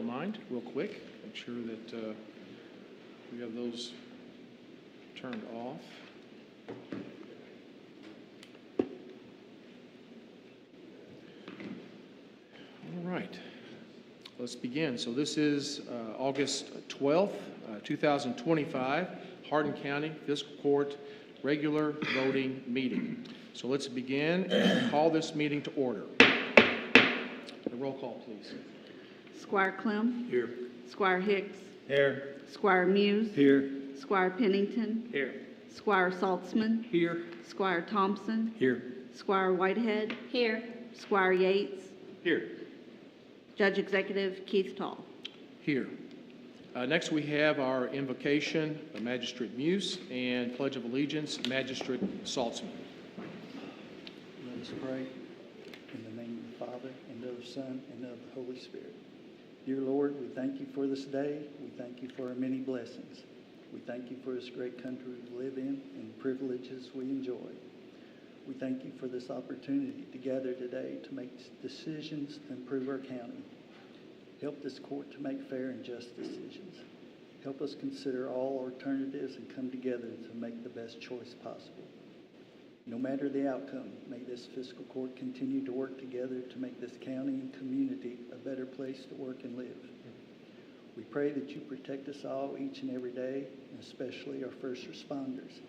mind real quick. Make sure that we have those turned off. All right, let's begin. So this is August 12th, 2025, Hardin County Fiscal Court regular voting meeting. So let's begin and call this meeting to order. A roll call, please. Squire Clem. Here. Squire Hicks. Here. Squire Muse. Here. Squire Pennington. Here. Squire Saltzman. Here. Squire Thompson. Here. Squire Whitehead. Here. Squire Yates. Here. Judge Executive Keith Tall. Here. Next we have our invocation, Magistrate Muse, and Pledge of Allegiance, Magistrate Saltzman. Let us pray. In the name of the Father, and of the Son, and of the Holy Spirit. Dear Lord, we thank you for this day. We thank you for our many blessings. We thank you for this great country we live in and the privileges we enjoy. We thank you for this opportunity to gather today to make decisions to improve our county. Help this court to make fair and just decisions. Help us consider all alternatives and come together to make the best choice possible. No matter the outcome, may this fiscal court continue to work together to make this county and community a better place to work and live. We pray that you protect us all each and every day, and especially our first responders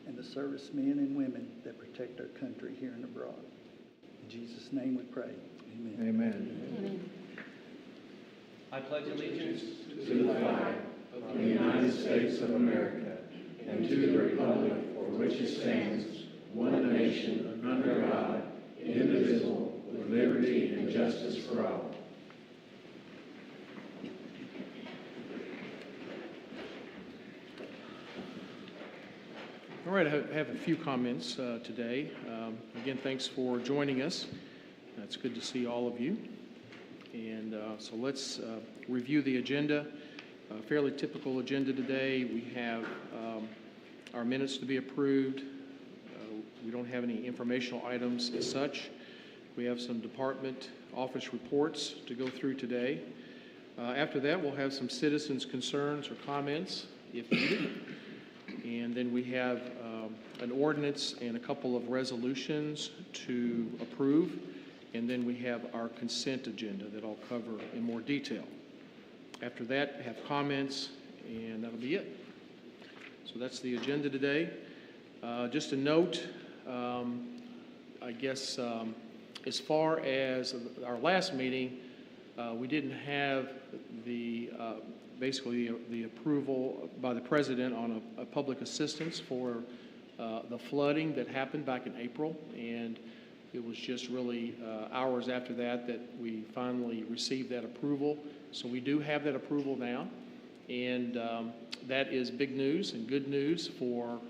and the servicemen and women that protect our country here and abroad. In Jesus' name we pray. Amen. Amen. Amen. I pledge allegiance To the flag of the United States of America and to the republic for which it stands, one nation, under God, indivisible, with liberty and justice for all. All right, I have a few comments today. Again, thanks for joining us. It's good to see all of you. And so let's review the agenda. Fairly typical agenda today. We have our minutes to be approved. We don't have any informational items as such. We have some department office reports to go through today. After that, we'll have some citizens' concerns or comments, if needed. And then we have an ordinance and a couple of resolutions to approve. And then we have our consent agenda that I'll cover in more detail. After that, have comments, and that'll be it. So that's the agenda today. Just a note, I guess, as far as our last meeting, we didn't have the basically the approval by the president on a public assistance for the flooding that happened back in April, and it was just really hours after that that we finally received that approval. So we do have that approval now, and that is big news and good news for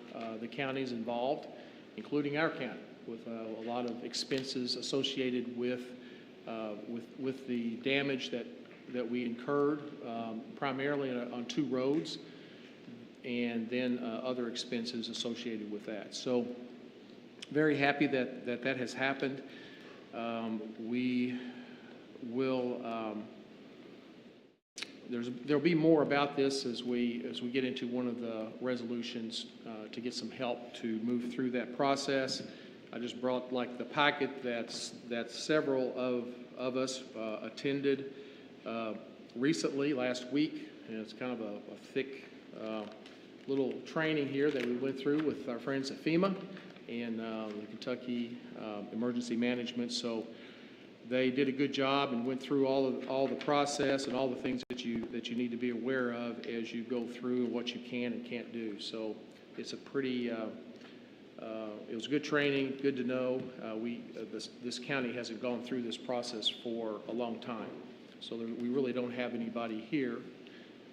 the counties involved, including our county, with a lot of expenses associated with the damage that we incurred, primarily on two roads, and then other expenses associated with that. So very happy that has happened. We will, there'll be more about this as we get into one of the resolutions to get some help to move through that process. I just brought like the packet that several of us attended recently last week, and it's kind of a thick little training here that we went through with our friends at FEMA and the Kentucky Emergency Management. So they did a good job and went through all the process and all the things that you need to be aware of as you go through what you can and can't do. So it's a pretty it was good training, good to know. This county hasn't gone through this process for a long time, so we really don't have anybody here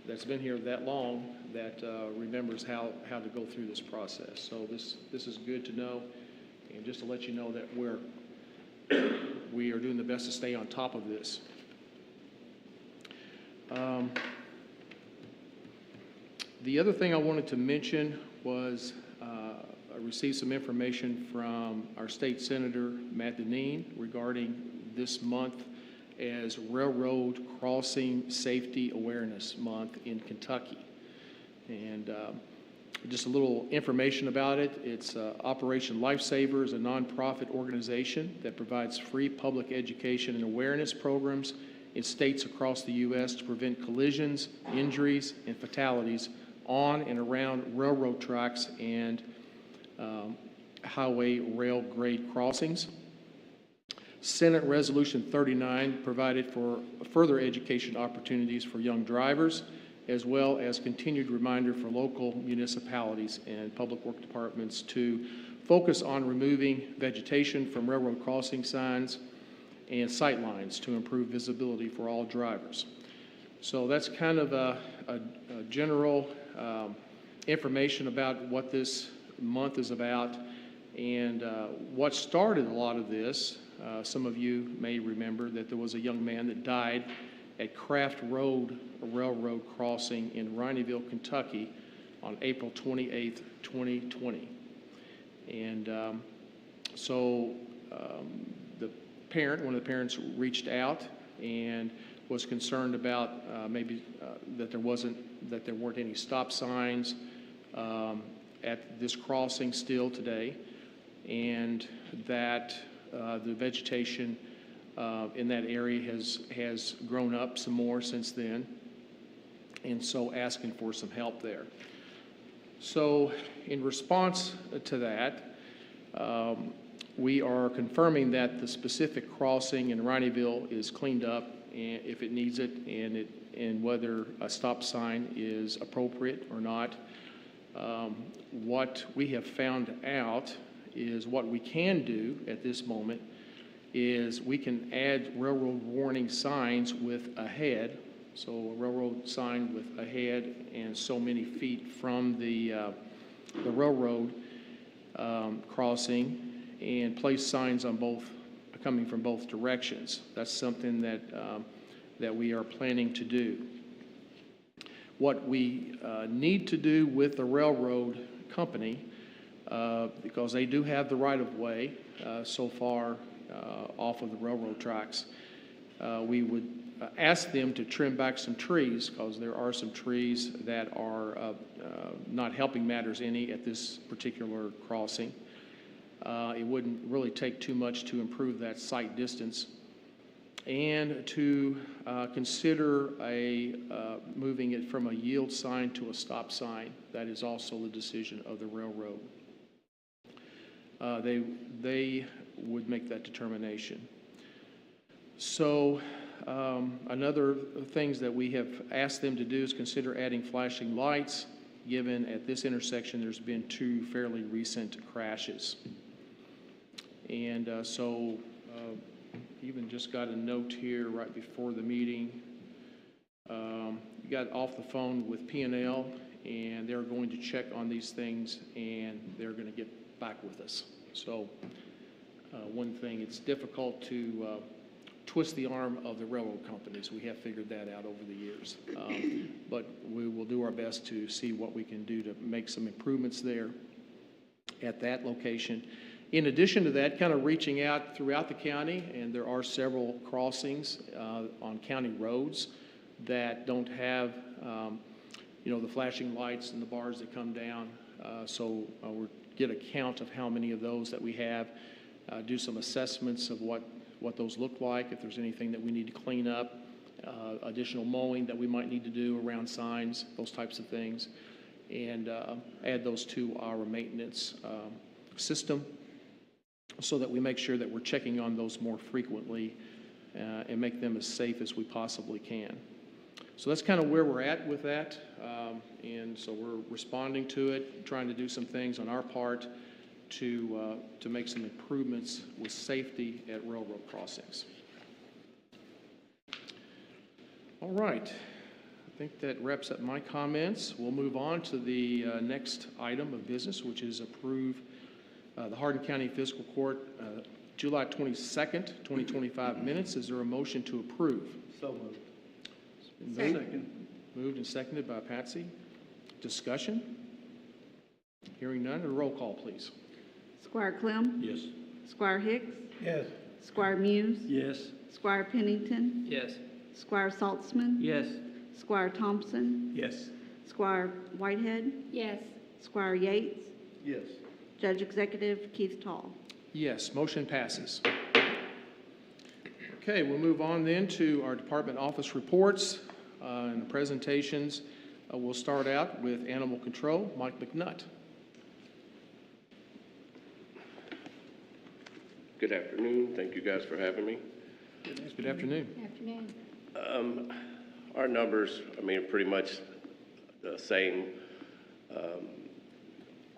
that's been here that long that remembers how to go through this process. So this is good to know, and just to let you know that we are doing the best to stay on top of this. The other thing I wanted to mention was I received some information from our state senator, Matt Deneen, regarding this month as Railroad Crossing Safety Awareness Month in Kentucky. And just a little information about it. It's Operation Lifesaver is a nonprofit organization that provides free public education and awareness programs in states across the U.S. to prevent collisions, injuries, and fatalities on and around railroad tracks and highway rail grade crossings. Senate Resolution 39 provided for further education opportunities for young drivers, as well as continued reminder for local municipalities and public work departments to focus on removing vegetation from railroad crossing signs and sight lines to improve visibility for all drivers. So that's kind of a general information about what this month is about. And what started a lot of this, some of you may remember that there was a young man that died at Craft Road, a railroad crossing in Rhineyville, Kentucky on April 28th, 2020. And the parent, one of the parents reached out and was concerned about maybe that there weren't any stop signs at this crossing still today, and that the vegetation in that area has grown up some more since then, and so asking for some help there. So in response to that, we are confirming that the specific crossing in Rhineyville is cleaned up and if it needs it, and whether a stop sign is appropriate or not. What we have found out is what we can do at this moment is we can add railroad warning signs with a head. So a railroad sign with a head and so many feet from the railroad crossing, and place signs on both, coming from both directions. That's something that we are planning to do. What we need to do with the railroad company, because they do have the right-of-way so far off of the railroad tracks, we would ask them to trim back some trees, because there are some trees that are not helping matters any at this particular crossing. It wouldn't really take too much to improve that sight distance, and to consider moving it from a yield sign to a stop sign. That is also the decision of the railroad. They would make that determination. So another things that we have asked them to do is consider adding flashing lights, given at this intersection there's been 2 fairly recent crashes. And even just got a note here right before the meeting. Got off the phone with P&L, and they're going to check on these things, and they're going to get back with us. So one thing, it's difficult to twist the arm of the railroad companies. We have figured that out over the years. But we will do our best to see what we can do to make some improvements there at that location. In addition to that, kind of reaching out throughout the county, and there are several crossings on county roads that don't have, the flashing lights and the bars that come down. So we'll get a count of how many of those that we have, do some assessments of what those look like, if there's anything that we need to clean up, additional mowing that we might need to do around signs, those types of things, and add those to our maintenance system, so that we make sure that we're checking on those more frequently and make them as safe as we possibly can. So that's kind of where we're at with that, and so we're responding to it, trying to do some things on our part to make some improvements with safety at railroad crossings. All right, I think that wraps up my comments. We'll move on to the next item of business, which is approve the Hardin County Fiscal Court July 22nd, 2025 minutes. Is there a motion to approve? So moved. Second. Moved and seconded by Patsy. Discussion? Hearing none, a roll call, please. Squire Clem? Yes. Squire Hicks? Yes. Squire Muse? Yes. Squire Pennington, Yes. Squire Saltzman, Yes. Squire Thompson, Yes. Squire Whitehead, Yes. Squire Yates, Yes. Judge Executive Keith Tall. Yes, motion passes. Okay, we'll move on then to our department office reports and the presentations. We'll start out with Animal Control, Mike McNutt. Good afternoon. Thank you guys for having me. Good afternoon. Afternoon. Our numbers, are pretty much the same.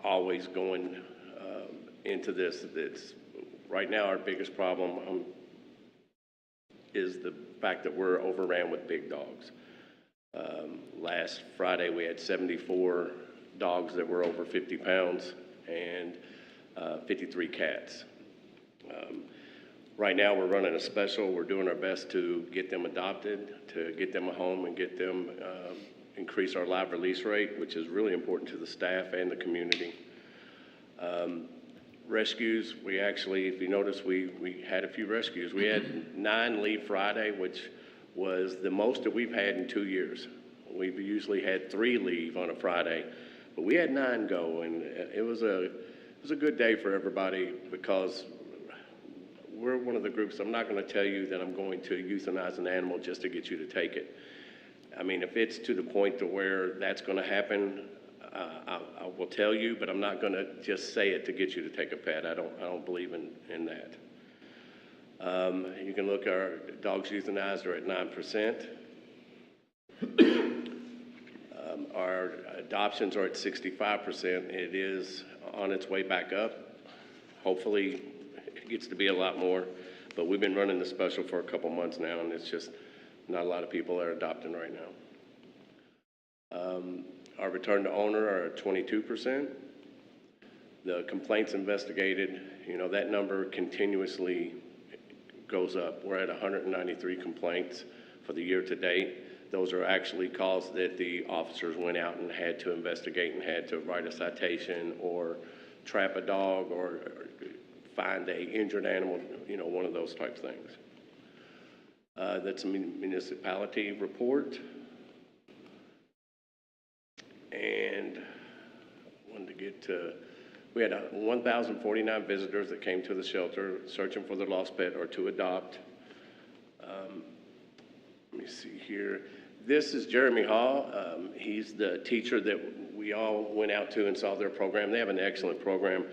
Always going into this. It's right now our biggest problem is the fact that we're overran with big dogs. Last Friday we had 74 dogs that were over 50 pounds and 53 cats. Right now we're running a special. We're doing our best to get them adopted, to get them a home and get them increase our live release rate, which is really important to the staff and the community. Rescues, we actually, if you notice, we had a few rescues. We had 9 leave Friday, which was the most that we've had in 2 years. We've usually had 3 leave on a Friday, but we had 9 go, and it was a good day for everybody because we're one of the groups. I'm not going to tell you that I'm going to euthanize an animal just to get you to take it. If it's to the point to where that's going to happen, I will tell you, but I'm not going to just say it to get you to take a pet. I don't believe in that. You can look, our dogs euthanized are at 9%. Our adoptions are at 65%. It is on its way back up. Hopefully it gets to be a lot more, but we've been running the special for a couple months now, and it's just not a lot of people are adopting right now. Our return to owner are at 22%. The complaints investigated, that number continuously goes up. We're at 193 complaints for the year to date. Those are actually calls that the officers went out and had to investigate and had to write a citation or trap a dog or find a injured animal, one of those type things. That's a municipality report. And I wanted to get to, we had 1,049 visitors that came to the shelter searching for their lost pet or to adopt. Let me see here. This is Jeremy Hall. He's the teacher that we all went out to and saw their program. They have an excellent program.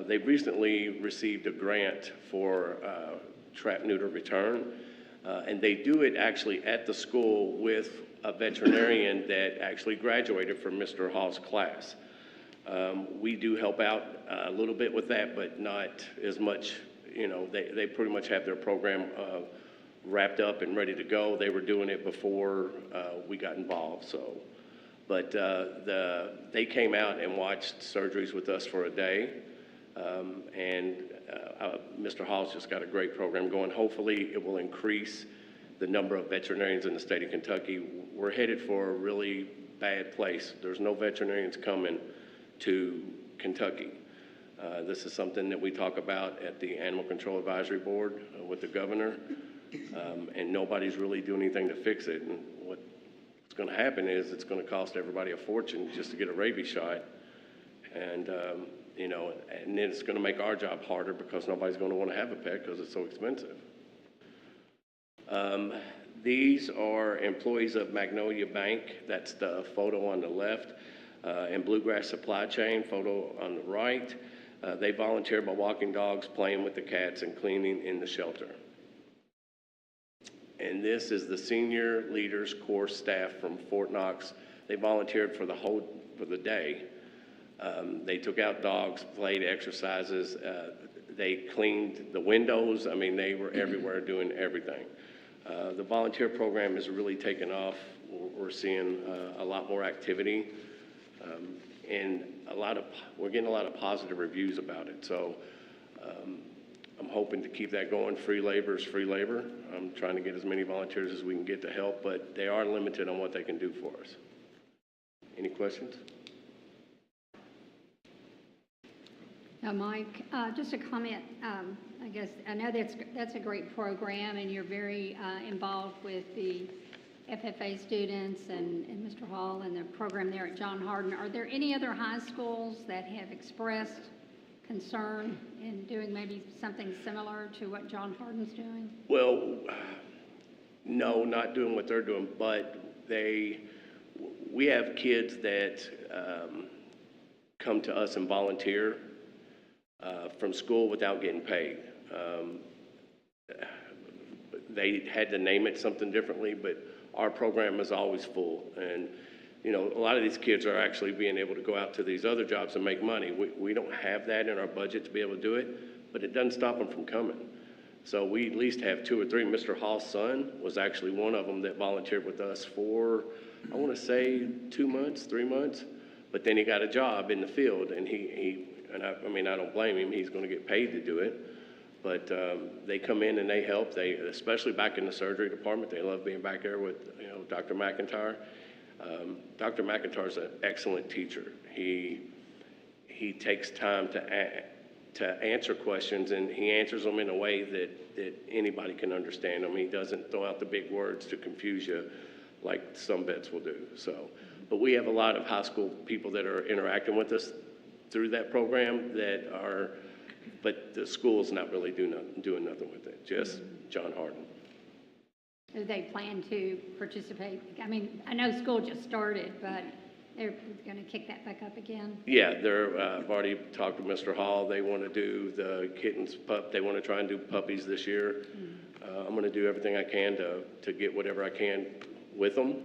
They've recently received a grant for trap, neuter, return. And they do it actually at the school with a veterinarian that actually graduated from Mr. Hall's class. We do help out a little bit with that, but not as much. They pretty much have their program wrapped up and ready to go. They were doing it before we got involved. But they came out and watched surgeries with us for a day. Mr. Hall's just got a great program going. Hopefully it will increase the number of veterinarians in the state of Kentucky. We're headed for a really bad place. There's no veterinarians coming to Kentucky. This is something that we talk about at the Animal Control Advisory Board with the governor, and nobody's really doing anything to fix it. And what's going to happen is it's going to cost everybody a fortune just to get a rabies shot. And then it's going to make our job harder because nobody's going to want to have a pet because it's so expensive. These are employees of Magnolia Bank. That's the photo on the left, and Bluegrass Supply Chain, photo on the right. They volunteer by walking dogs, playing with the cats, and cleaning in the shelter. And this is the senior leaders course staff from Fort Knox. They volunteered for the day. They took out dogs, played exercises. They cleaned the windows. They were everywhere doing everything. The volunteer program is really taken off. We're seeing a lot more activity, and we're getting a lot of positive reviews about it. So I'm hoping to keep that going. Free labor is free labor. I'm trying to get as many volunteers as we can get to help, but they are limited on what they can do for us. Any questions? Mike. Just a comment. I guess I know that's a great program, and you're very involved with the FFA students and Mr. Hall and the program there at John Hardin. Are there any other high schools that have expressed concern in doing maybe something similar to what John Hardin's doing? Well, no, not doing what they're doing, but we have kids that come to us and volunteer from school without getting paid. They had to name it something differently, but our program is always full. And, you know, a lot of these kids are actually being able to go out to these other jobs and make money. We don't have that in our budget to be able to do it, but it doesn't stop them from coming. So we at least have 2 or 3. Mr. Hall's son was actually one of them that volunteered with us for, I want to say 2 months, 3 months, but then he got a job in the field, and I mean, I don't blame him. He's going to get paid to do it. But they come in and they help. They, especially back in the surgery department, they love being back there with, you know, Dr. McIntyre. Dr. McIntyre's an excellent teacher. He takes time to answer questions, and he answers them in a way that anybody can understand them. He doesn't throw out the big words to confuse you like some vets will do. So, but we have a lot of high school people that are interacting with us through that program that are, but the school's not really doing nothing with it, just John Hardin. Do they plan to participate? I mean, I know school just started, but they're going to kick that back up again? Yeah, I've already talked to Mr. Hall. They want to do the kittens, they want to try and do puppies this year. I'm going to do everything I can to get whatever I can with them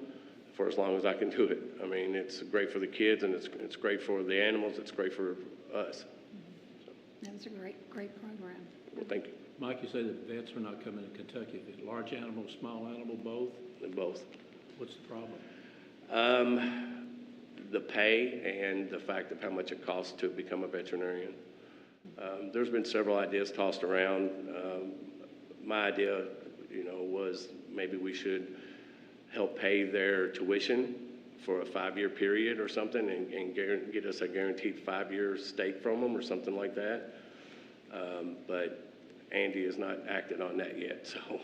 for as long as I can do it. I mean, it's great for the kids, and it's great for the animals. It's great for us. That was a great program. Well, thank you. Mike, you say the vets are not coming to Kentucky. Is it large animal, small animal, both? Both. What's the problem? The pay and the fact of how much it costs to become a veterinarian. There's been several ideas tossed around. My idea, you know, was maybe we should help pay their tuition for a 5-year period or something, and get us a guaranteed 5-year stake from them or something like that. But Andy has not acted on that yet. So,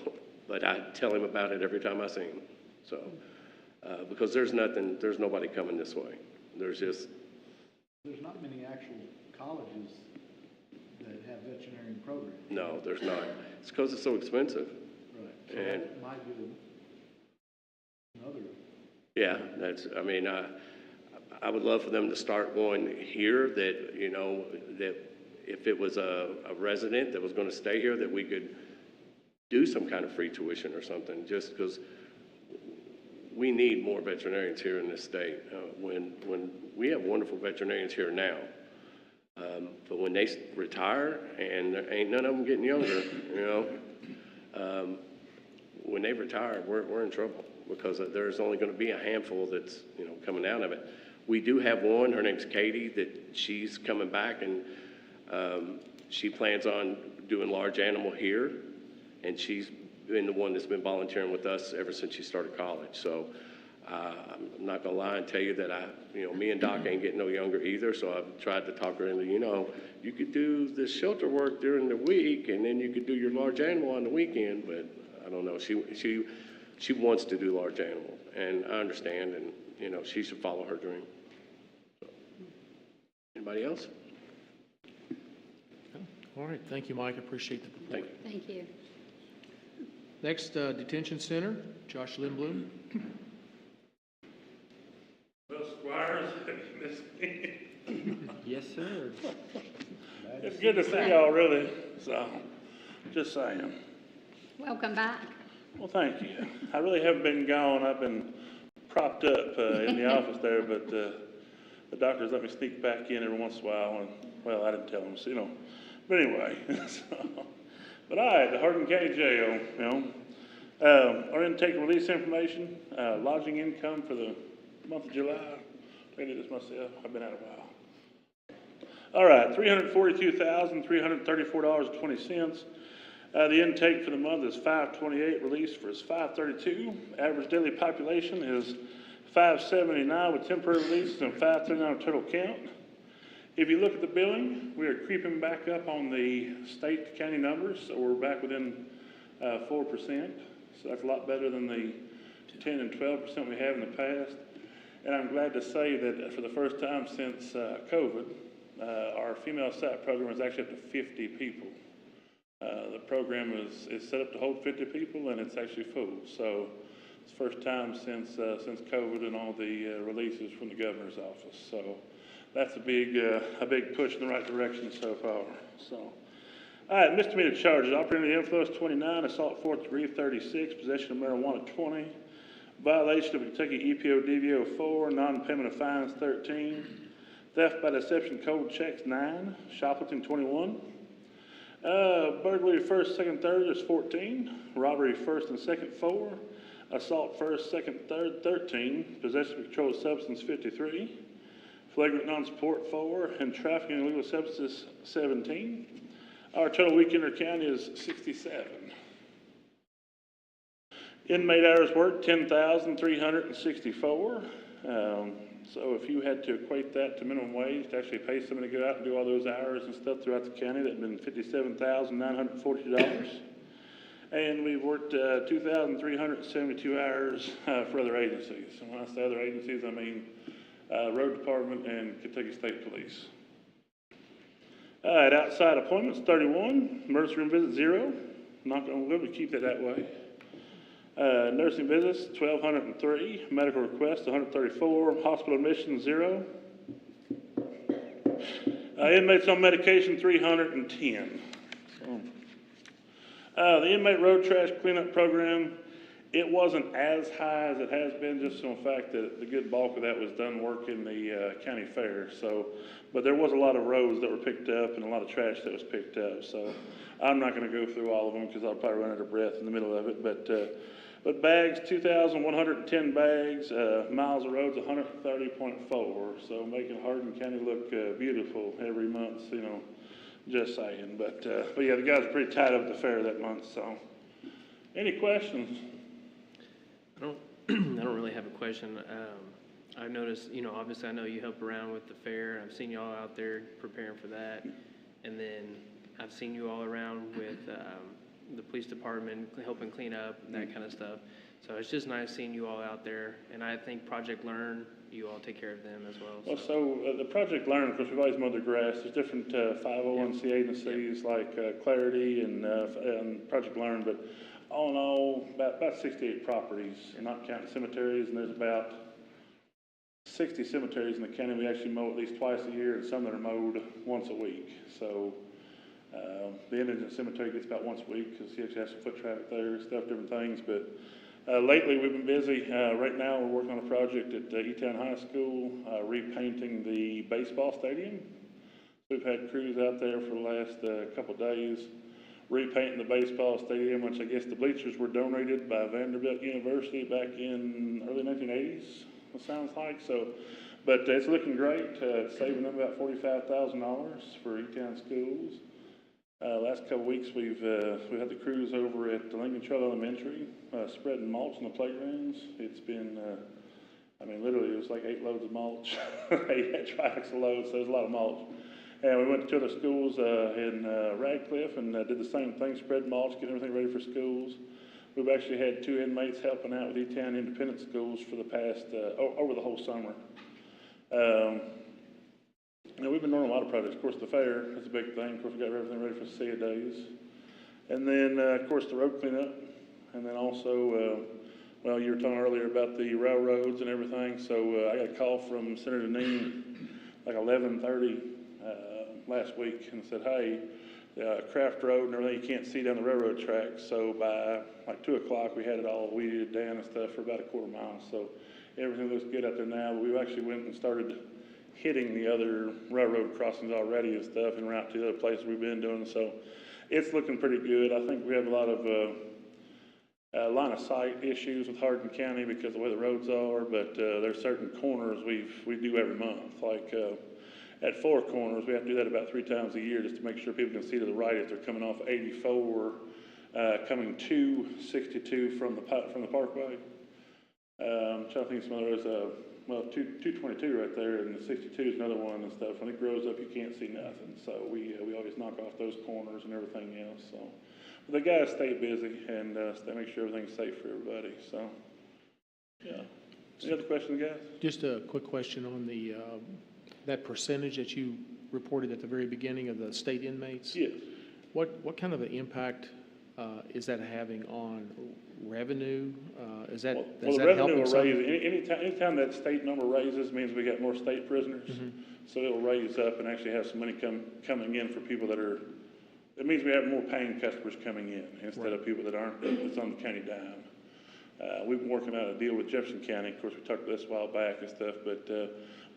but I tell him about it every time I see him. So, because there's nobody coming this way. There's not many actual colleges that have veterinarian programs. No, there's not. It's because it's so expensive. Right. So And that might be another. yeah, I mean, I would love for them to start one here that, you know, that if it was a resident that was going to stay here, that we could do some kind of free tuition or something, just because we need more veterinarians here in this state. When we have wonderful veterinarians here now, but when they retire, and there ain't none of them getting younger, you know, when they retire, we're in trouble, because there's only going to be a handful that's, you know, coming out of it. We do have one, her name's Katie, that she's coming back, and she plans on doing large animal here, and she's been the one that's been volunteering with us ever since she started college. So I'm not gonna lie and tell you that me and Doc ain't getting no younger either, so I've tried to talk her into, you know, you could do the shelter work during the week, and then you could do your large animal on the weekend, but I don't know, she wants to do large animal, and I understand, and, you know, she should follow her dream. So, anybody else? All right, thank you, Mike. I appreciate the report. Thank you. Thank you. Next, Detention Center, Josh Lindblom. Well, Squires, Miss me. Yes, sir. It's good to see y'all, really, so, just saying. Welcome back. Well, thank you. I really haven't been gone. I've been propped up in the office there, but the doctors let me sneak back in every once in a while, and, well, I didn't tell them, so, you know. But anyway, but all right, the Hardin County Jail, you know, our intake release information, lodging income for the month of July. I did this myself. I've been out a while. All right, $342,334.20. The intake for the month is 528. Release for is 532. Average daily population is 579 with temporary releases and 539 total count. If you look at the billing, we are creeping back up on the state to county numbers, so we're back within 4%. So that's a lot better than the 10 and 12% we have in the past. And I'm glad to say that for the first time since COVID, our female SAP program is actually up to 50 people. The program is set up to hold 50 people, and it's actually full. So it's the first time since COVID and all the releases from the governor's office. So that's a big push in the right direction so far. So, all right, misdemeanor charges: operating under the influence 29, assault 4th degree 36, possession of marijuana 20, violation of Kentucky EPO DVO 4, non-payment of fines 13, theft by deception code checks 9, shoplifting 21, burglary 1st, 2nd, 3rd is 14, robbery 1st and 2nd 4, assault 1st, 2nd, 3rd 13, possession of controlled substance 53, flagrant non-support 4, and trafficking in illegal substances 17. Our total week inter-county is 67. Inmate hours worked 10,364. So if you had to equate that to minimum wage, to actually pay somebody to go out and do all those hours and stuff throughout the county, that'd been $57,942. And we've worked 2,372 hours for other agencies. And when I say other agencies, I mean Road Department and Kentucky State Police. All right, outside appointments 31, emergency room visits 0. Not going to keep that way. Nursing visits 1,203, medical requests 134, hospital admissions 0. Inmates on medication 310. So, the inmate road trash cleanup program, it wasn't as high as it has been, just on the fact that the good bulk of that was done work in the county fair. So, but there was a lot of roads that were picked up and a lot of trash that was picked up. So I'm not going to go through all of them because I'll probably run out of breath in the middle of it. But bags, 2,110 bags, miles of roads, 130.4. So making Hardin County look beautiful every month, you know, just saying. But yeah, the guys are pretty tied up at the fair that month. So any questions? I don't really have a question. I've noticed, you know, obviously I know you help around with the fair. I've seen y'all out there preparing for that. And then I've seen you all around with the police department helping clean up and that kind of stuff. So it's just nice seeing you all out there. And I think Project Learn, you all take care of them as well. Well, so the Project Learn, of course, we've always mowed the grass. There's different 501c agencies like Clarity and Project Learn, but all in all, about 68 properties, not counting cemeteries, and there's about 60 cemeteries in the county. We actually mow at least twice a year, and some that are mowed once a week. So the indigent cemetery gets about once a week because you actually have some foot traffic there, stuff, different things. But lately we've been busy. Right now we're working on a project at E-Town High School, repainting the baseball stadium. We've had crews out there for the last couple of days, repainting the baseball stadium, which I guess the bleachers were donated by Vanderbilt University back in early 1980s, it sounds like. So, but it's looking great, saving them about $45,000 for E-Town schools. Last couple of weeks we had the crews over at Lincoln Trail Elementary, spreading mulch on the playgrounds. It's been, I mean, literally it was like 8 loads of mulch, 8 tracks of loads, so there's a lot of mulch. And we went to the schools in Radcliffe and did the same thing, spread mulch, get everything ready for schools. We've actually had 2 inmates helping out with E-Town Independent Schools for the past, over the whole summer. You know, we've been doing a lot of projects. Of course, the fair is a big thing. Of course, we got everything ready for SEA days. And then, of course, the road cleanup. And then also, well, you were talking earlier about the railroads and everything. So I got a call from Senator Dean like 11:30 last week and said, hey, Craft Road and everything, you can't see down the railroad tracks. So by like 2 o'clock, we had it all weeded down and stuff for about a quarter mile. So everything looks good out there now. But we actually went and started hitting the other railroad crossings already and stuff en route to the other places we've been doing. So it's looking pretty good. I think we have a lot of line of sight issues with Hardin County because of the way the roads are, but there's certain corners we do every month. Like at 4 corners, we have to do that about 3 times a year just to make sure people can see to the right if they're coming off 84, coming to 62 from the Parkway. I'm trying to think of some others. well, 222 right there, and the 62 is another one and stuff. When it grows up, you can't see nothing. So we always knock off those corners and everything else. So but the guys stay busy and they make sure everything's safe for everybody. So yeah. Any other questions, guys? Just a quick question on the, that percentage that you reported at the very beginning of the state inmates? Yes. What kind of an impact is that having on revenue? Is that, Well, is the that revenue helping will some? raise, anytime that state number raises means we got more state prisoners. So it'll raise up and actually have some money coming in for people that are, it means we have more paying customers coming in instead of people that aren't, that's on the county dime. We've been working out a deal with Jefferson County. Of course, we talked about this a while back and stuff, but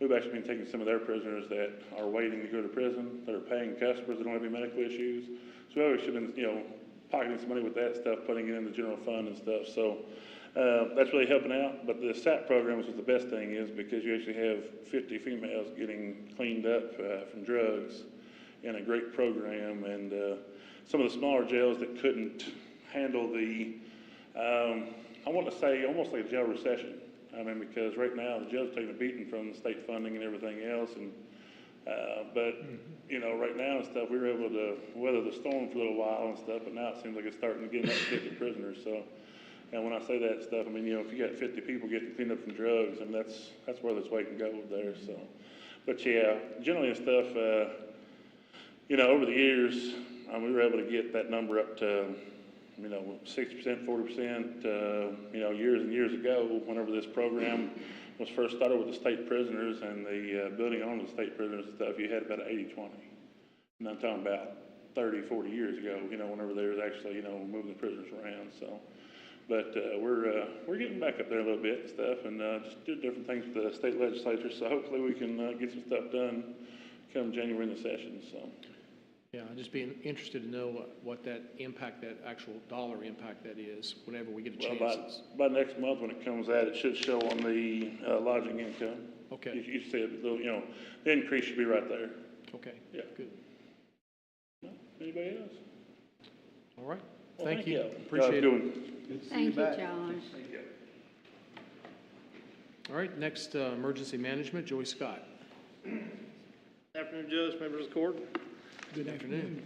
we've actually been taking some of their prisoners that are waiting to go to prison, that are paying customers that don't have any medical issues. So we always should have been, you know, pocketing some money with that stuff, putting it in the general fund and stuff. So that's really helping out. But the SAP program is what the best thing is, because you actually have 50 females getting cleaned up from drugs in a great program. And some of the smaller jails that couldn't handle the, I want to say almost like a jail recession. I mean, because right now the jail's taking a beating from the state funding and everything else. And but you know, right now and stuff, we were able to weather the storm for a little while and stuff. But now it seems like it's starting to get up to 50 prisoners. So, and when I say that stuff, I mean, you know, if you got 50 people getting cleaned up from drugs, I mean, that's where there's weight and gold there. So, but yeah, generally and stuff, you know, over the years, we were able to get that number up to, you know, 60%, 40%, you know, years and years ago, whenever this program was first started with the state prisoners and the building on the state prisoners and stuff, you had about 80-20. And I'm talking about 30, 40 years ago, you know, whenever they was actually, you know, moving the prisoners around. So, but we're getting back up there a little bit and stuff, and just do different things with the state legislature. So hopefully we can get some stuff done come January in the session. So. Yeah, I'd just be interested to know what that impact, that actual dollar impact that is, whenever we get a chance. Well, by next month when it comes out, it should show on the lodging income. Okay. You see it, you know, the increase should be right there. Okay. Yeah. Good. No, anybody else? All right. Well, Thank you. Y'all Appreciate have a good it. one. Good to see Thank you, back. Josh. Thank you. All right, next, emergency management, Joey Scott. Afternoon, Judge, members of the court. Good afternoon.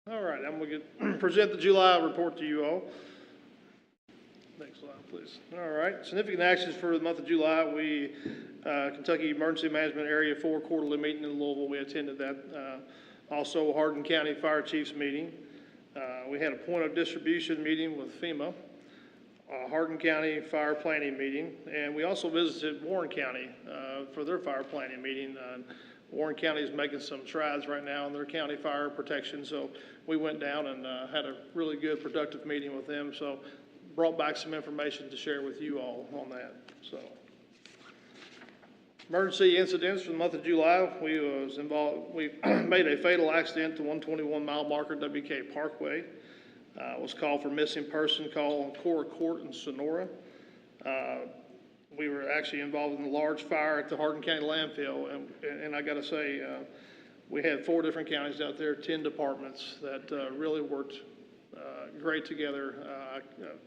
All right, I'm going to present the July report to you all. Next slide, please. All right, significant actions for the month of July. We, Kentucky Emergency Management Area 4 quarterly meeting in Louisville, we attended that. Also, Hardin County Fire Chiefs meeting. We had a point of distribution meeting with FEMA, Hardin County Fire Planning meeting, and we also visited Warren County for their fire planning meeting. Warren County is making some strides right now in their county fire protection, so we went down and had a really good, productive meeting with them. So brought back some information to share with you all on that. So emergency incidents for the month of July, we made a fatal accident to 121 mile marker WK Parkway. Was called for missing person call on Cora Court in Sonora. We were actually involved in a large fire at the Hardin County landfill, and I got to say, we had 4 different counties out there, 10 departments that really worked great together.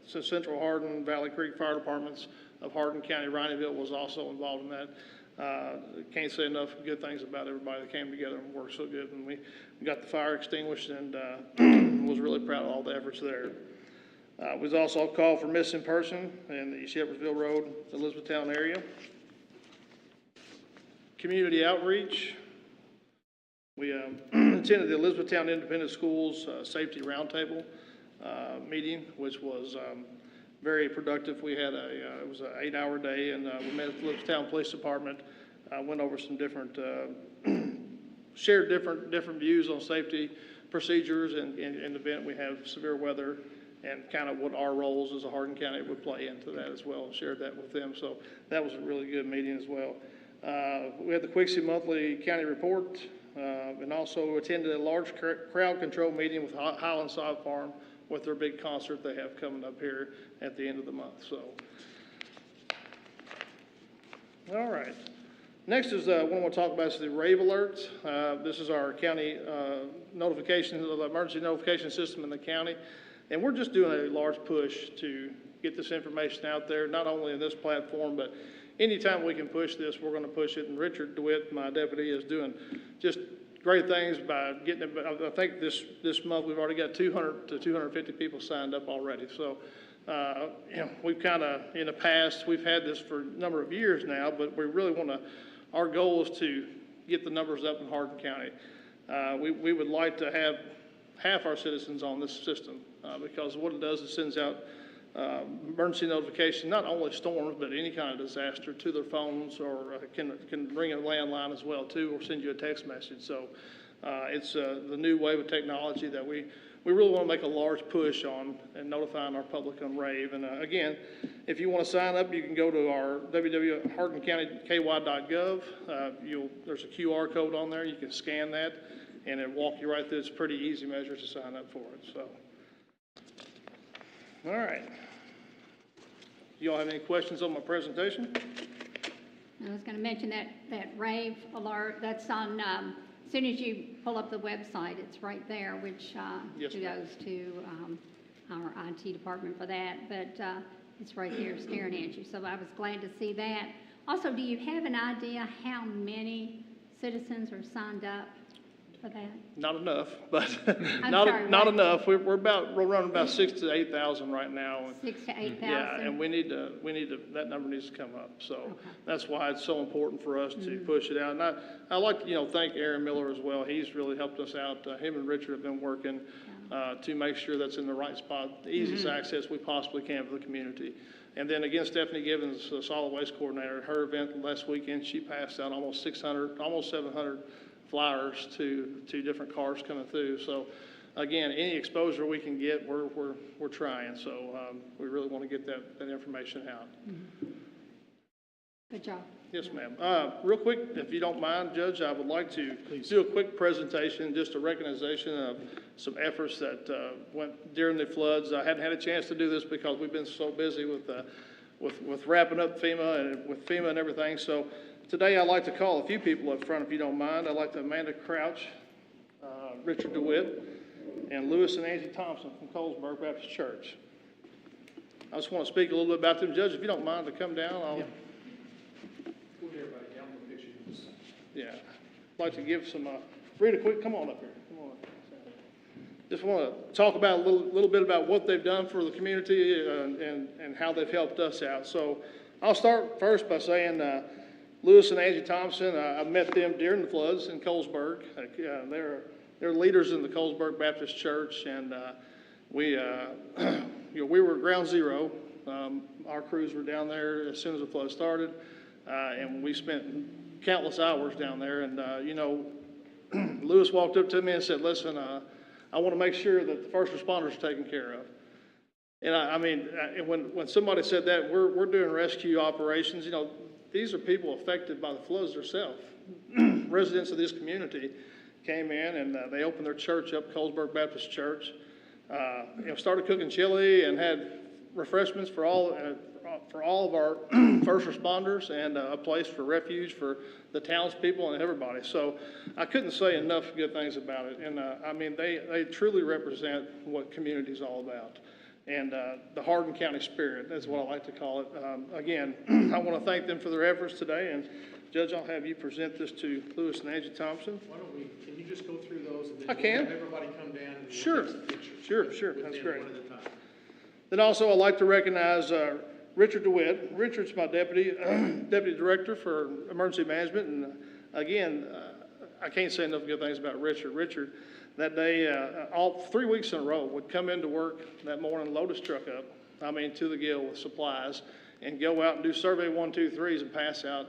So Central Hardin, Valley Creek Fire Departments of Hardin County, Rhineville was also involved in that. Can't say enough good things about everybody that came together and worked so good. And we got the fire extinguished and was really proud of all the efforts there. Was also called for missing person in the Shepherdsville Road, Elizabethtown area. Community outreach. We attended the Elizabethtown Independent Schools Safety Roundtable meeting, which was very productive. We had it was an 8-hour day, and we met at the Elizabethtown Police Department. Went over some different, shared different views on safety procedures, and in the event we have severe weather, and kind of what our roles as a Hardin County would play into that as well, and shared that with them. So that was a really good meeting as well. We had the Quixie Monthly County Report, and also attended a large crowd control meeting with Highland Sod Farm with their big concert they have coming up here at the end of the month. So, all right. Next is what I want to talk about is the rave alert. This is our county notification, the emergency notification system in the county. And we're just doing a large push to get this information out there, not only in this platform, but anytime we can push this, we're gonna push it. And Richard DeWitt, my deputy, is doing just great things by getting it. I think this month we've already got 200 to 250 people signed up already. So, you know, we've kind of, in the past, we've had this for a number of years now, but we really want to, our goal is to get the numbers up in Hardin County. We would like to have half our citizens on this system because what it does is sends out emergency notification, not only storms, but any kind of disaster to their phones, or can ring a landline as well too, or send you a text message. So it's the new wave of technology that we really want to make a large push on and notifying our public on RAVE. And again, if you want to sign up, you can go to our www.hardincountyky.gov. There's a QR code on there. You can scan that, and it'll walk you right through. It's a pretty easy measure to sign up for it. So, all right. You all have any questions on my presentation? I was going to mention that rave alert, that's on, as soon as you pull up the website, it's right there, which Yes, ma'am. goes to our IT department for that, but it's right there staring at you, so I was glad to see that. Also, do you have an idea how many citizens are signed up for that? Not enough, but I'm not sorry, not what? enough. We're running about 6,000 to 8,000 right now. 6,000 to 8,000? Yeah, and we need to, that number needs to come up. So that's why it's so important for us to push it out. And I like to, thank Aaron Miller as well. He's really helped us out. Him and Richard have been working to make sure that's in the right spot, the easiest access we possibly can for the community. And then again, Stephanie Gibbons, the solid waste coordinator, her event last weekend, she passed out almost 600, almost 700 flyers to different cars coming through. So again, any exposure we can get, we're trying. So we really want to get that information out. Good job. Yes, ma'am. Real quick, if you don't mind, Judge, I would like to do a quick presentation, just a recognition of some efforts that went during the floods. I hadn't had a chance to do this because we've been so busy with wrapping up FEMA and everything. So today I'd like to call a few people up front, if you don't mind. I'd like to Amanda Crouch, Richard DeWitt, and Lewis and Angie Thompson from Colesburg Baptist Church. I just want to speak a little bit about them. Judge, if you don't mind to come down, I'll... Yeah. We'll get everybody down for pictures. Yeah, I'd like to give some, read a quick, come on up here, come on up. Just want to talk about a little bit about what they've done for the community and how they've helped us out. So I'll start first by saying Lewis and Angie Thompson, I met them during the floods in Colesburg. They're leaders in the Colesburg Baptist Church, and we were at ground zero. Our crews were down there as soon as the flood started, and we spent countless hours down there. And Lewis walked up to me and said, "Listen, I want to make sure that the first responders are taken care of." And when somebody said that, we're doing rescue operations. These are people affected by the floods themselves. Residents of this community came in and they opened their church up, Colesburg Baptist Church. Started cooking chili and had refreshments for all of our first responders, and a place for refuge for the townspeople and everybody. So I couldn't say enough good things about it. And they truly represent what community is all about. And the Hardin County spirit, that's what I like to call it. Again, I want to thank them for their efforts today. And Judge, I'll have you present this to Lewis and Angie Thompson. Why don't can you just go through those and then I can. Have everybody come down and Sure. we'll take some pictures. Sure, that's great. One at a time. Then also I'd like to recognize Richard DeWitt. Richard's my deputy director for emergency management. And again, I can't say enough good things about Richard. Richard, that day, all 3 weeks in a row, would come into work that morning, load his truck up, to the gill with supplies, and go out and do survey 1, 2, 3s and pass out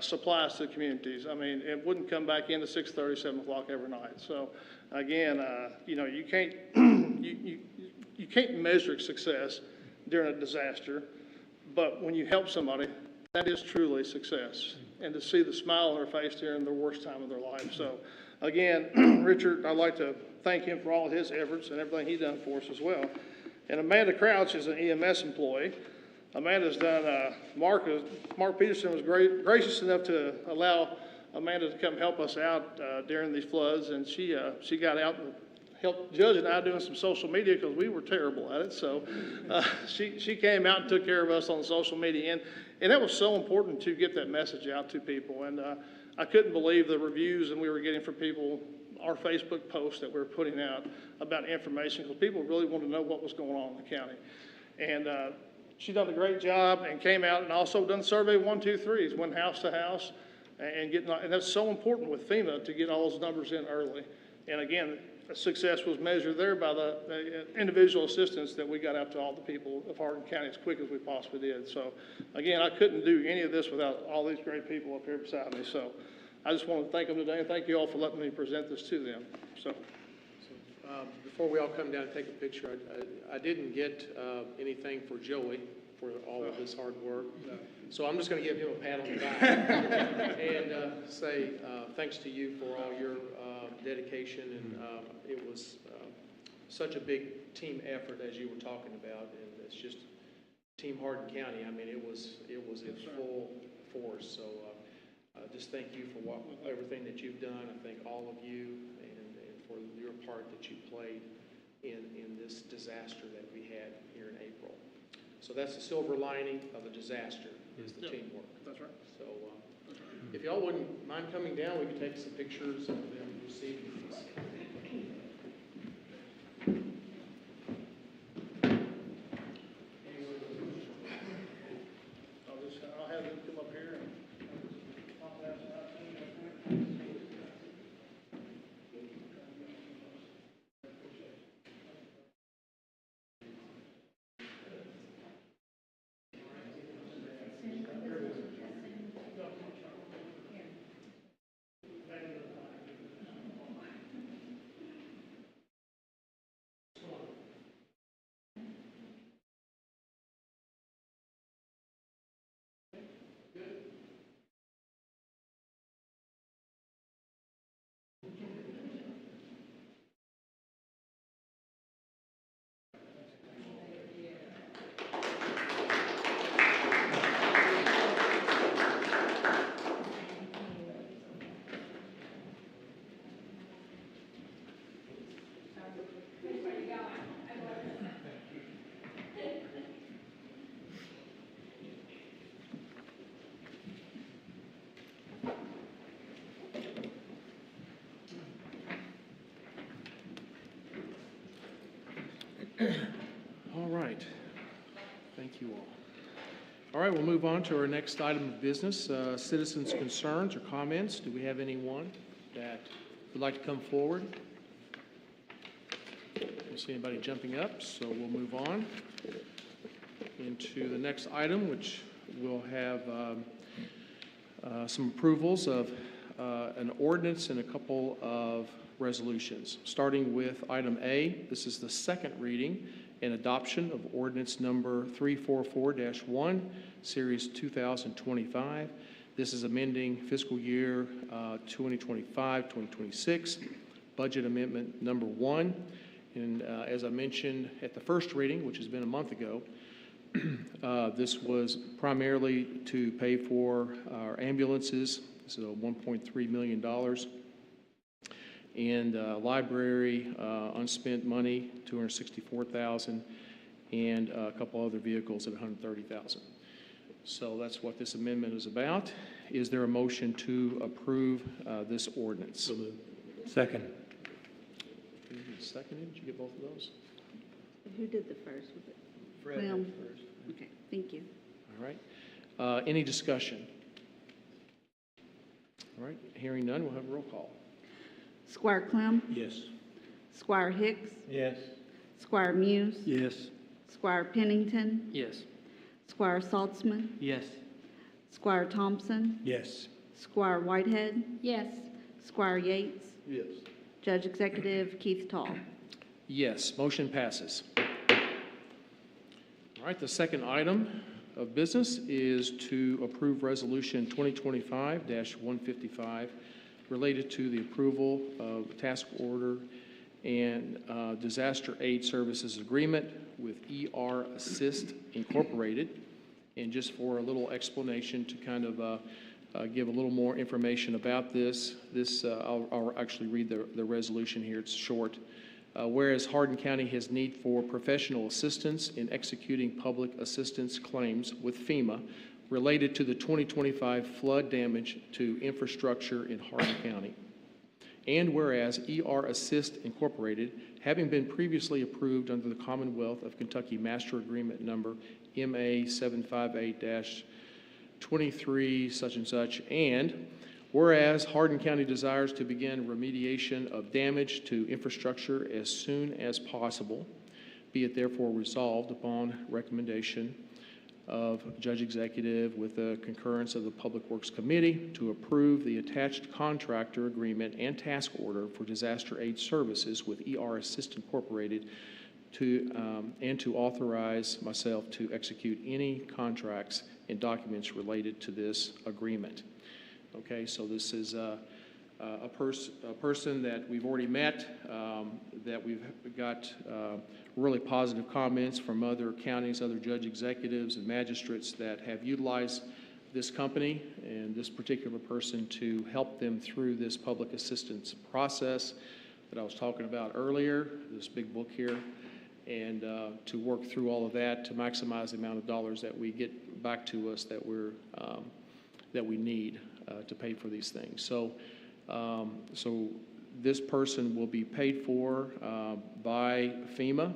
supplies to the communities. It wouldn't come back in at 6:30, 7 o'clock every night. So again, you can't measure success during a disaster, but when you help somebody, that is truly success. And to see the smile on their face during the worst time of their life. So again, Richard, I'd like to thank him for all of his efforts and everything he's done for us as well. And Amanda Crouch is an EMS employee. Amanda's done, Mark Peterson was gracious enough to allow Amanda to come help us out during these floods, and she got out and helped Judge and I doing some social media because we were terrible at it. So she came out and took care of us on social media. And that was so important to get that message out to people. And I couldn't believe the reviews and we were getting from people, our Facebook posts that we were putting out about information, because people really wanted to know what was going on in the county. And she done a great job and came out and also done survey 1, 2, 3s, went house to house and that's so important with FEMA to get all those numbers in early. And again, success was measured there by the individual assistance that we got out to all the people of Hardin County as quick as we possibly did. So again, I couldn't do any of this without all these great people up here beside me. So I just want to thank them today and thank you all for letting me present this to them. So. Before we all come down and take a picture, I didn't get anything for Joey for all of his hard work. No. So I'm just going to give him a pat on the back and say thanks to you for all your dedication. And it was such a big team effort, as you were talking about, and it's just Team Hardin County. I mean, it was in full force. So just thank you for everything that you've done. I thank all of you and for your part that you played in this disaster that we had here in April. So that's the silver lining of a disaster, is the teamwork. That's right. So if y'all wouldn't mind coming down, we could take some pictures of them receiving these. I'll have them come up here and All right. Thank you all. All right, we'll move on to our next item of business, citizens' concerns or comments. Do we have anyone that would like to come forward? I don't see anybody jumping up, so we'll move on into the next item, which will have some approvals of an ordinance and a couple of resolutions. Starting with item A, this is the second reading and adoption of ordinance number 344-1, series 2025. This is amending fiscal year 2025-2026, budget amendment number 1. And as I mentioned at the first reading, which has been a month ago, this was primarily to pay for our ambulances. This is $1.3 million. And library, unspent money, $264,000, and a couple other vehicles at $130,000. So that's what this amendment is about. Is there a motion to approve this ordinance? So moved. Second. Seconded. Did you get both of those? Who did the first? Was it Fred Clem? first. Okay, thank you. All right. Any discussion? All right. Hearing none, we'll have a roll call. Squire Clem, Yes. Squire Hicks, Yes. Squire Muse, Yes. Squire Pennington, Yes. Squire Saltzman, Yes. Squire Thompson, Yes. Squire Whitehead, Yes. Squire Yates, Yes. Judge Executive Keith Tall. Yes, motion passes. All right, the second item of business is to approve Resolution 2025-155 related to the approval of task order and disaster aid services agreement with ER Assist Incorporated. And just for a little explanation to kind of give a little more information about this, I'll actually read the resolution here. It's short. Whereas Hardin County has need for professional assistance in executing public assistance claims with FEMA related to the 2025 flood damage to infrastructure in Hardin County. And whereas ER Assist Incorporated, having been previously approved under the Commonwealth of Kentucky Master Agreement number MA 758-23 such and such, and whereas Hardin County desires to begin remediation of damage to infrastructure as soon as possible, be it therefore resolved upon recommendation of Judge Executive with the concurrence of the Public Works Committee to approve the attached contractor agreement and task order for disaster aid services with ER Assist Incorporated and to authorize myself to execute any contracts and documents related to this agreement. Okay, so this is a person that we've already met, that we've got really positive comments from other counties, other judge executives and magistrates that have utilized this company and this particular person to help them through this public assistance process that I was talking about earlier, this big book here, and to work through all of that to maximize the amount of dollars that we get back to us that we need to pay for these things. So this person will be paid for by FEMA.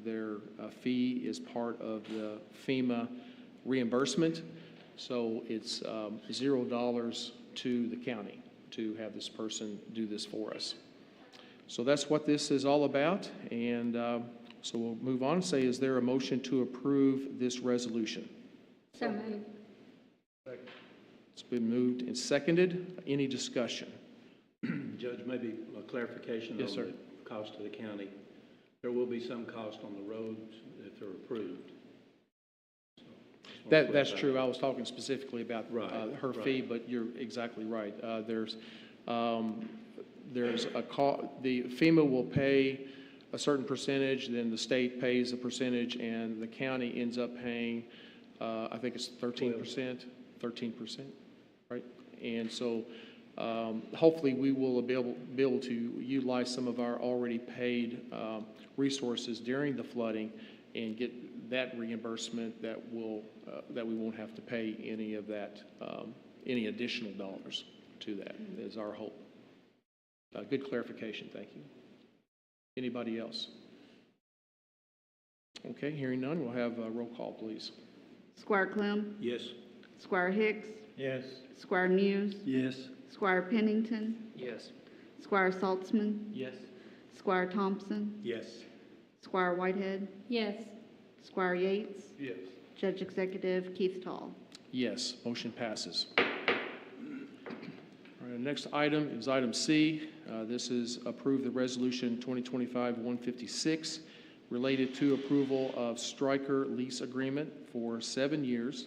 Their fee is part of the FEMA reimbursement. So it's $0 to the county to have this person do this for us. So that's what this is all about. And so we'll move on and say, is there a motion to approve this resolution? So moved. It's been moved and seconded. Any discussion? Judge, maybe a clarification Yes, on sir. the cost to the county. There will be some cost on the roads if they're approved. So, just wanna That's clarify. true. I was talking specifically about Right, her right. fee, but you're exactly right. There's a the FEMA will pay a certain percentage, then the state pays a percentage, and the county ends up paying, I think it's 13%, right? And so hopefully we will be able to utilize some of our already paid resources during the flooding and get that reimbursement that we won't have to pay any of that, any additional dollars to that is our hope. Good clarification, thank you. Anybody else? Okay, hearing none, we'll have a roll call, please. Squire Clem, Yes. Squire Hicks, Yes. Squire Muse, Yes. Squire Pennington, Yes. Squire Saltzman, Yes. Squire Thompson, Yes. Squire Whitehead, Yes. Squire Yates, Yes. Judge Executive Keith Tall. Yes, motion passes. All right, the next item is item C. This is approve the resolution 2025-156 related to approval of striker lease agreement for 7 years.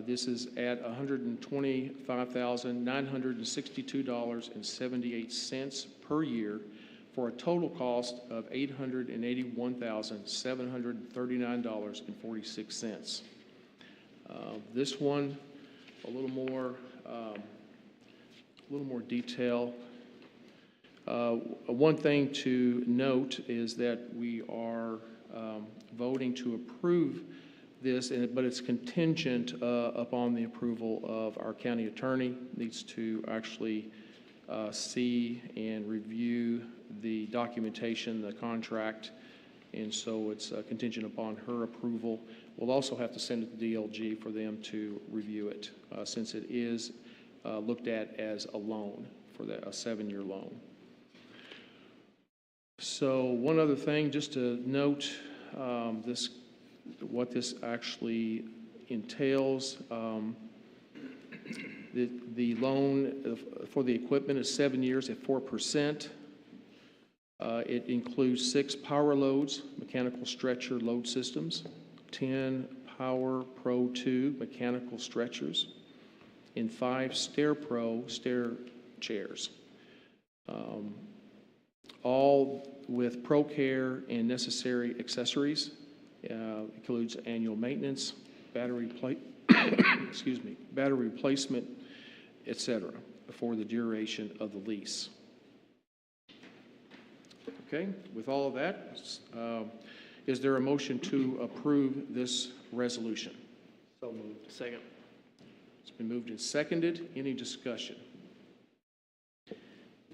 This is at $125,962.78 per year for a total cost of $881,739.46. This one, a little more detail. One thing to note is that we are voting to approve this, but it's contingent upon the approval of our county attorney. Needs to actually see and review the documentation, the contract, and so it's contingent upon her approval. We'll also have to send it to DLG for them to review it, since it is looked at as a loan, for a 7-year loan. So one other thing, just to note, what this actually entails. The loan for the equipment is 7 years at 4%. It includes 6 power loads, mechanical stretcher load systems, 10 Power Pro 2 mechanical stretchers, and 5 Stair Pro stair chairs. All with Pro Care and necessary accessories. Includes annual maintenance, battery replacement, etc., for the duration of the lease. Okay, with all of that, is there a motion to approve this resolution? So moved. Second. It's been moved and seconded. Any discussion?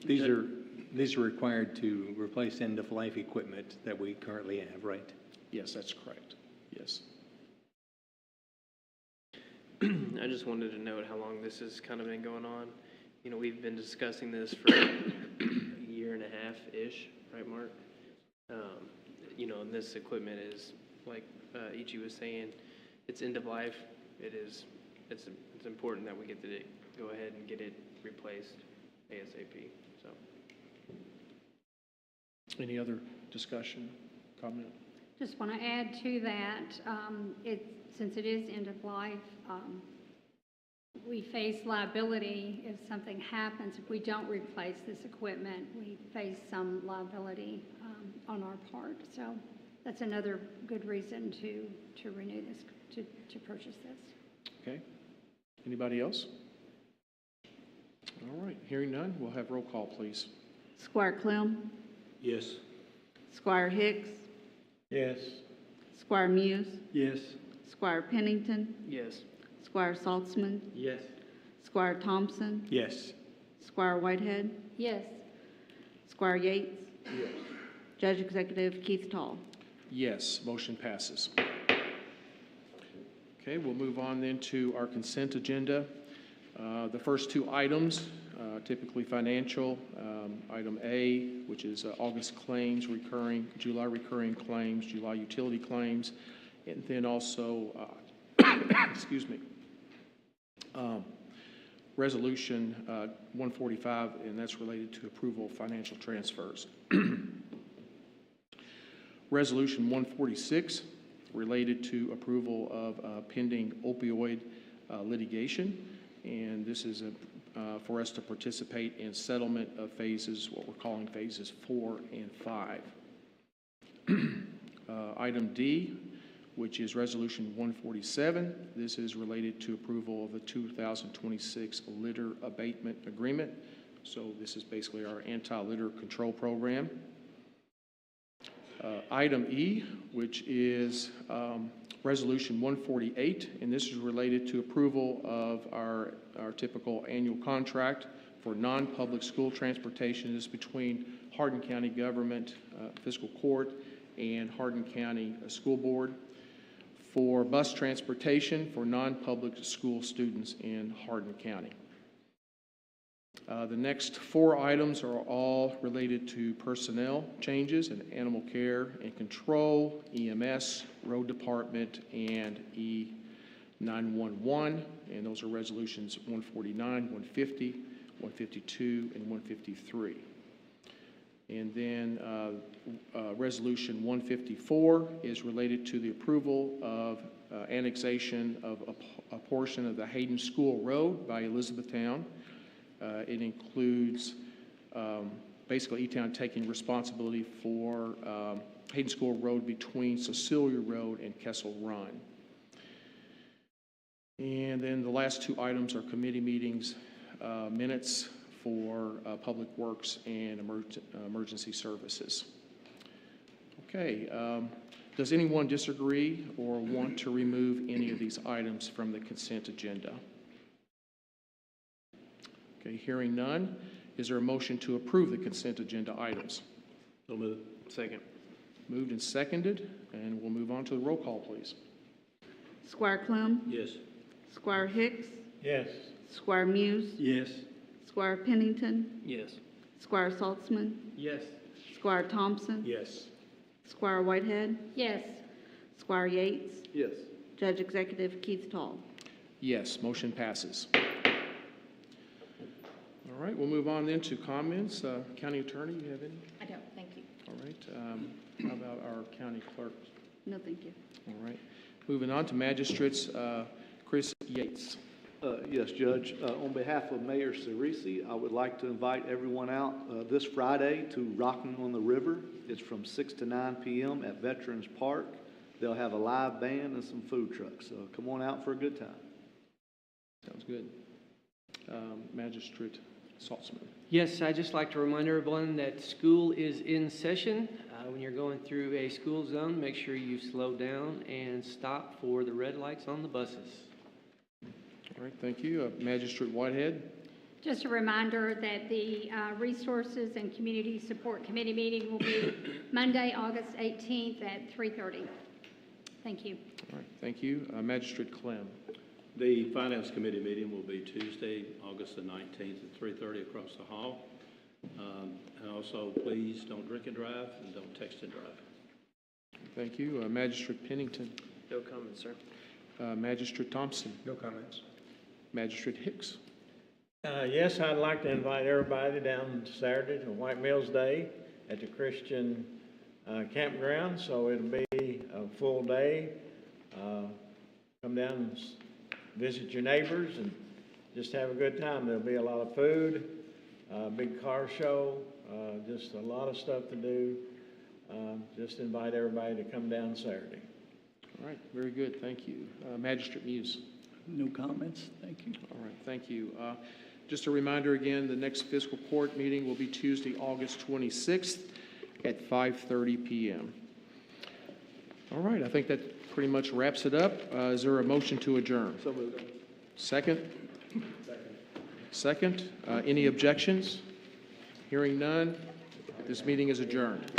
These are required to replace end-of-life equipment that we currently have, right? Yes, that's correct. Yes. I just wanted to note how long this has kind of been going on. You know, we've been discussing this for a year and a half-ish, right, Mark? You know, and this equipment is, like Ichi was saying, it's end of life. It's important that we get to go ahead and get it replaced ASAP, so. Any other discussion, comment? Just want to add to that, since it is end of life, we face liability if something happens. If we don't replace this equipment, we face some liability on our part. So that's another good reason to renew this, to purchase this. Okay. Anybody else? All right, hearing none, we'll have roll call, please. Squire Clem, Yes. Squire Hicks, Yes. Squire Muse, Yes. Squire Pennington, Yes. Squire Saltzman, Yes. Squire Thompson, Yes. Squire Whitehead, Yes. Squire Yates. Judge Executive Keith Tall. Yes, motion passes. Okay, we'll move on then to our consent agenda. The first two items, typically financial, item A, which is August claims, July recurring claims, July utility claims, and then also, excuse me, Resolution 145, and that's related to approval of financial transfers. Resolution 146, related to approval of pending opioid litigation, and this is for us to participate in settlement of phases, what we're calling phases 4 and 5. Item D, which is Resolution 147. This is related to approval of the 2026 litter abatement agreement. So this is basically our anti-litter control program. Item E, which is Resolution 148, and this is related to approval of our typical annual contract for non-public school transportation. This is between Hardin County Government, Fiscal Court, and Hardin County School Board for bus transportation for non-public school students in Hardin County. The next four items are all related to personnel changes in animal care and control, EMS, road department, and E911. And those are resolutions 149, 150, 152, and 153. And then Resolution 154 is related to the approval of annexation of a portion of the Hayden School Road by Elizabethtown. It includes basically E-Town taking responsibility for Hayden School Road between Cecilia Road and Kessel Run. And then the last two items are committee meetings, minutes for Public Works and Emergency Services. Okay, does anyone disagree or want to remove any of these items from the consent agenda? Okay, hearing none, is there a motion to approve the consent agenda items? So moved. Second. Moved and seconded, and we'll move on to the roll call, please. Squire Clem, Yes. Squire Hicks, Yes. Squire Muse, Yes. Squire Pennington, Yes. Squire Saltzman, Yes. Squire Thompson, Yes. Squire Whitehead, Yes. Squire Yates, Yes. Judge Executive Keith Tall. Yes, motion passes. All right, we'll move on then to comments. County Attorney, you have any? I don't, thank you. All right, how about our county clerk? No, thank you. All right, moving on to magistrates, Chris Yates. Yes, Judge. On behalf of Mayor Cerisi, I would like to invite everyone out this Friday to Rockin' on the River. It's from 6 to 9 p.m. at Veterans Park. They'll have a live band and some food trucks, so come on out for a good time. Sounds good. Magistrate Saltzman. Yes, I'd just like to remind everyone that school is in session. When you're going through a school zone, make sure you slow down and stop for the red lights on the buses. All right, thank you. Magistrate Whitehead? Just a reminder that the Resources and Community Support Committee meeting will be Monday, August 18th at 3:30. Thank you. All right, thank you. Magistrate Clem? The Finance Committee meeting will be Tuesday, August the 19th at 3:30 across the hall. And also, please don't drink and drive and don't text and drive. Thank you. Magistrate Pennington? No comments, sir. Magistrate Thompson? No comments. Magistrate Hicks? Yes, I'd like to invite everybody down Saturday to White Mills Day at the Christian campground, so it'll be a full day. Come down and visit your neighbors and just have a good time. There'll be a lot of food, big car show, just a lot of stuff to do. Just invite everybody to come down Saturday. All right, very good. Thank you. Magistrate Muse? No comments, thank you. All right, thank you. Just a reminder again, the next fiscal court meeting will be Tuesday, August 26th at 5:30 p.m. All right, I think that pretty much wraps it up. Is there a motion to adjourn? So moved. Second? Second. Any objections? Hearing none, this meeting is adjourned.